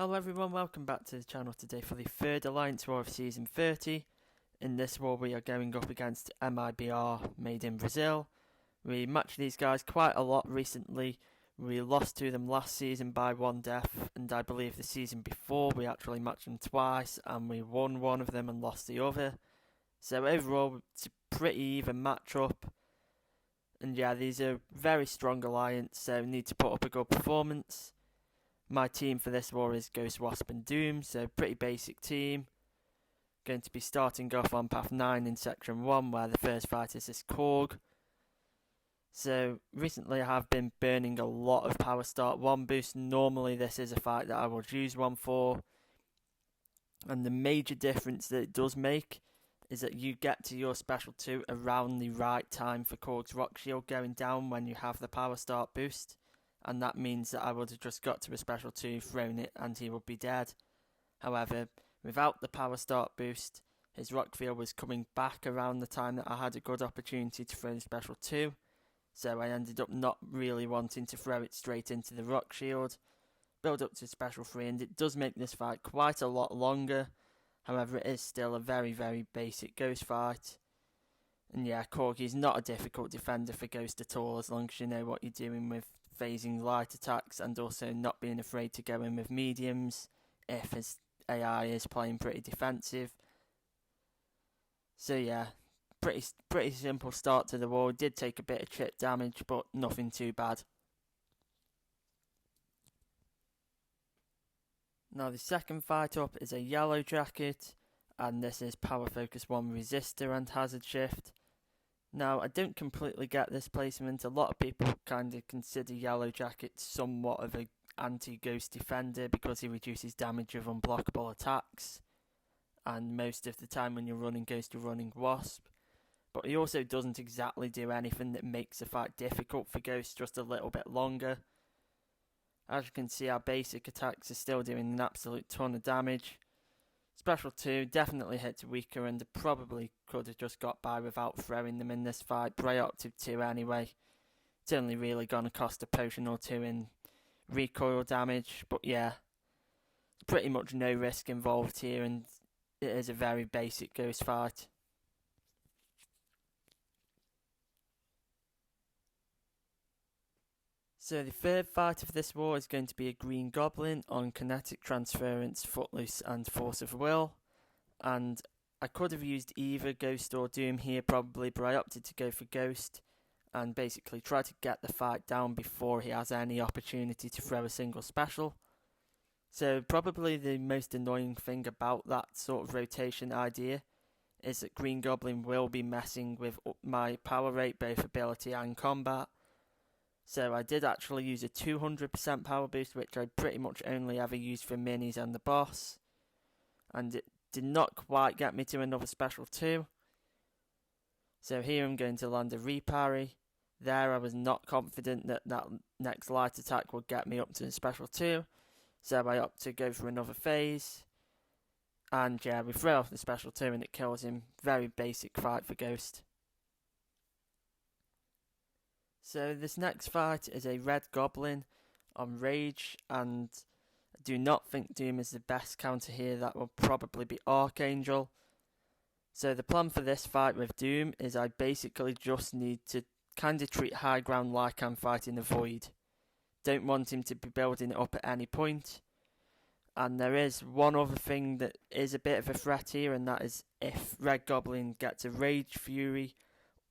Hello everyone, welcome back to the channel today for the third Alliance War of Season 30. In this war we are going up against MIBR, made in Brazil. We matched these guys quite a lot recently. We lost to them last season by one death, and I believe the season before we actually matched them twice and we won one of them and lost the other. So overall it's a pretty even matchup. And yeah, these are very strong alliance, so need to put up a good performance. My team for this war is Ghost, Wasp and Doom, so pretty basic team. Going to be starting off on path 9 in section 1, where the first fight is this Korg. So recently I have been burning a lot of power start 1 boost. Normally this is a fight that I would use one for. And the major difference that it does make is that you get to your special 2 around the right time for Korg's rock shield going down when you have the power start boost. And that means that I would have just got to a special 2, thrown it, and he would be dead. However, without the power start boost, his rock field was coming back around the time that I had a good opportunity to throw the special 2, so I ended up not really wanting to throw it straight into the rock shield, build up to special 3, and it does make this fight quite a lot longer. However, it is still a very, very basic Ghost fight. And yeah, Korg is not a difficult defender for Ghost at all, as long as you know what you're doing with phasing light attacks and also not being afraid to go in with mediums if his AI is playing pretty defensive. So yeah, pretty simple start to the war. Did take a bit of chip damage, but nothing too bad. Now the second fight up is a Yellow Jacket, and this is Power Focus 1 Resistor and Hazard Shift. Now, I don't completely get this placement. A lot of people kind of consider Yellow Jacket somewhat of an anti-Ghost defender because he reduces damage of unblockable attacks. And most of the time when you're running Ghost, you're running Wasp. But he also doesn't exactly do anything that makes the fight difficult for Ghost, just a little bit longer. As you can see, our basic attacks are still doing an absolute ton of damage. Special 2 definitely hits weaker and probably could have just got by without throwing them in this fight. Preoptive 2 anyway. It's only really going to cost a potion or 2 in recoil damage. But yeah, pretty much no risk involved here, and it is a very basic Ghost fight. So the third fight of this war is going to be a Green Goblin on Kinetic Transference, Footloose and Force of Will. And I could have used either Ghost or Doom here probably, but I opted to go for Ghost and basically try to get the fight down before he has any opportunity to throw a single special. So probably the most annoying thing about that sort of rotation idea is that Green Goblin will be messing with my power rate, both ability and combat. So I did actually use a 200% power boost, which I pretty much only ever use for minis and the boss. And it did not quite get me to another special 2. So here I'm going to land a reparry. There I was not confident that that next light attack would get me up to a special 2. So I opt to go for another phase. And yeah, we throw off the special 2 and it kills him. Very basic fight for Ghost. So this next fight is a Red Goblin on Rage, and I do not think Doom is the best counter here. That will probably be Archangel. So the plan for this fight with Doom is I basically just need to kind of treat high ground like I'm fighting a Void. Don't want him to be building it up at any point. And there is one other thing that is a bit of a threat here, and that is if Red Goblin gets a Rage Fury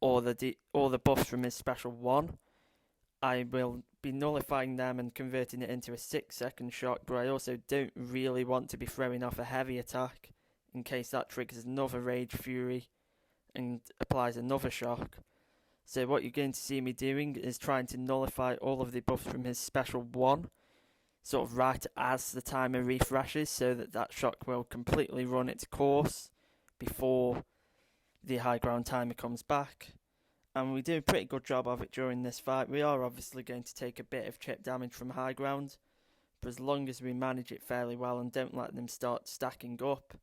or the buffs from his special 1, I will be nullifying them and converting it into a 6-second shock, but I also don't really want to be throwing off a heavy attack in case that triggers another Rage Fury and applies another shock. So what you're going to see me doing is trying to nullify all of the buffs from his special 1, sort of right as the timer refreshes, so that that shock will completely run its course before the high ground timer comes back. And we do a pretty good job of it during this fight. We are obviously going to take a bit of chip damage from high ground, but as long as we manage it fairly well and don't let them start stacking up,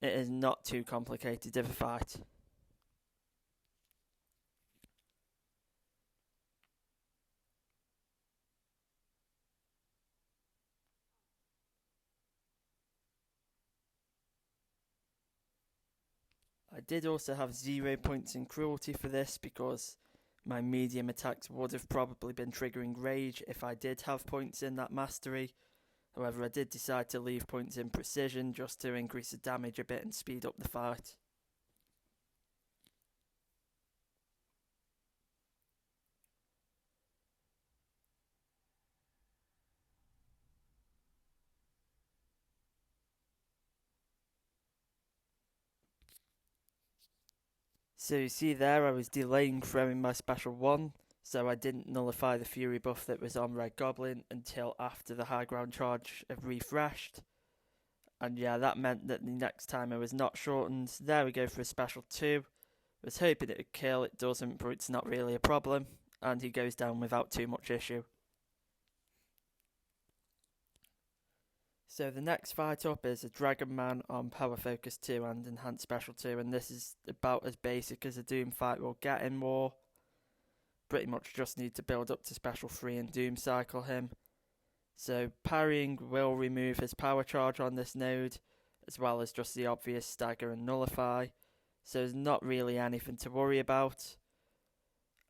it is not too complicated of a fight. I did also have 0 points in cruelty for this because my medium attacks would have probably been triggering rage if I did have points in that mastery. However, I did decide to leave points in precision just to increase the damage a bit and speed up the fight. So you see there, I was delaying throwing my special 1, so I didn't nullify the fury buff that was on Red Goblin until after the high ground charge had refreshed. And yeah, that meant that the next time I was not shortened. There we go for a special 2. Was hoping it would kill, it doesn't, but it's not really a problem. And he goes down without too much issue. So the next fight up is a Dragon Man on Power Focus 2 and Enhanced Special 2, and this is about as basic as a Doom fight will get in War. Pretty much just need to build up to Special 3 and Doom cycle him. So parrying will remove his power charge on this node, as well as just the obvious stagger and nullify. So there's not really anything to worry about.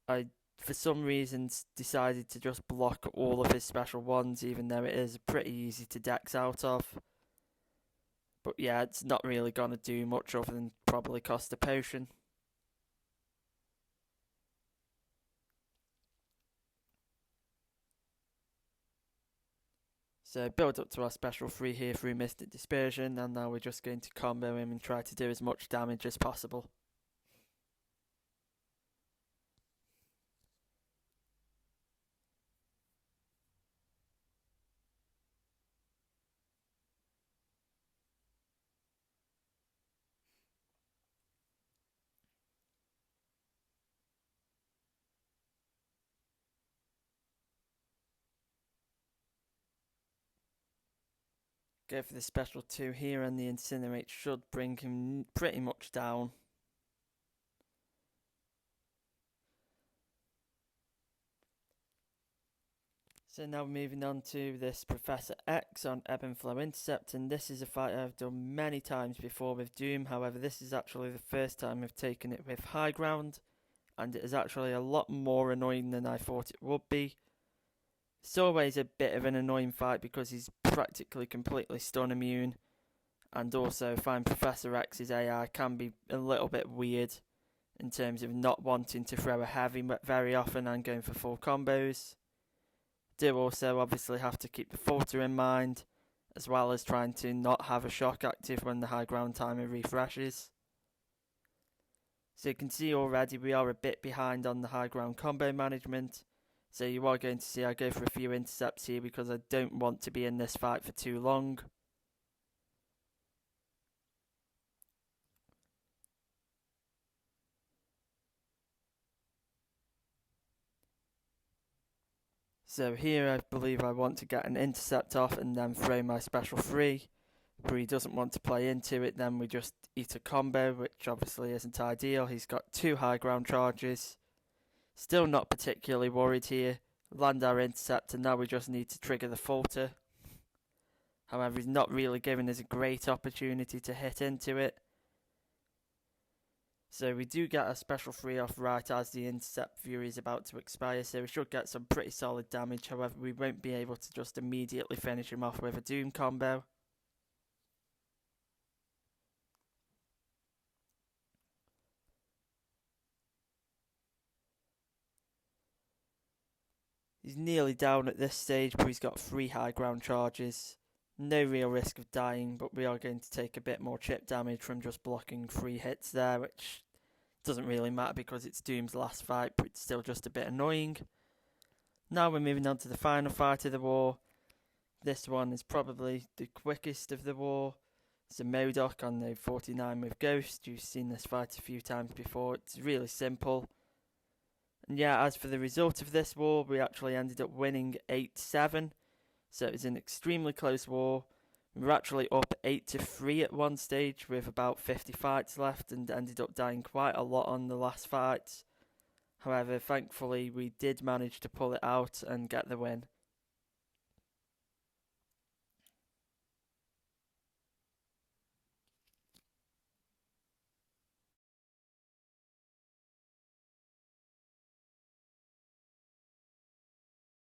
I, for some reasons, decided to just block all of his special 1s, even though it is pretty easy to dex out of. But yeah, it's not really going to do much other than probably cost a potion. So build up to our special 3 here through Mystic Dispersion, and now we're just going to combo him and try to do as much damage as possible. Go for the special 2 here, and the Incinerate should bring him pretty much down. So now moving on to this Professor X on Ebb and Flow Intercept, and this is a fight I've done many times before with Doom. However, this is actually the first time I've taken it with high ground, and it is actually a lot more annoying than I thought it would be. It's always a bit of an annoying fight because he's practically completely stun immune, and also I find Professor X's AI can be a little bit weird in terms of not wanting to throw a heavy very often and going for full combos. Do also obviously have to keep the filter in mind, as well as trying to not have a shock active when the high ground timer refreshes. So you can see already we are a bit behind on the high ground combo management. So you are going to see I go for a few intercepts here because I don't want to be in this fight for too long. So here I believe I want to get an intercept off and then throw my special 3. But he doesn't want to play into it, then we just eat a combo, which obviously isn't ideal. He's got 2 high ground charges. Still not particularly worried here. Land our intercept, and now we just need to trigger the filter. However, he's not really giving us a great opportunity to hit into it. So we do get a special 3 off right as the intercept fury is about to expire, so we should get some pretty solid damage. However, we won't be able to just immediately finish him off with a Doom combo. He's nearly down at this stage, but he's got 3 high ground charges. No real risk of dying, but we are going to take a bit more chip damage from just blocking 3 hits there, which doesn't really matter because it's Doom's last fight, but it's still just a bit annoying. Now we're moving on to the final fight of the war. This one is probably the quickest of the war. It's a Modok on the 49 with Ghost. You've seen this fight a few times before. It's really simple. And yeah, as for the result of this war, we actually ended up winning 8-7. So it was an extremely close war. We were actually up 8-3 at one stage with about 50 fights left and ended up dying quite a lot on the last fight. However, thankfully we did manage to pull it out and get the win.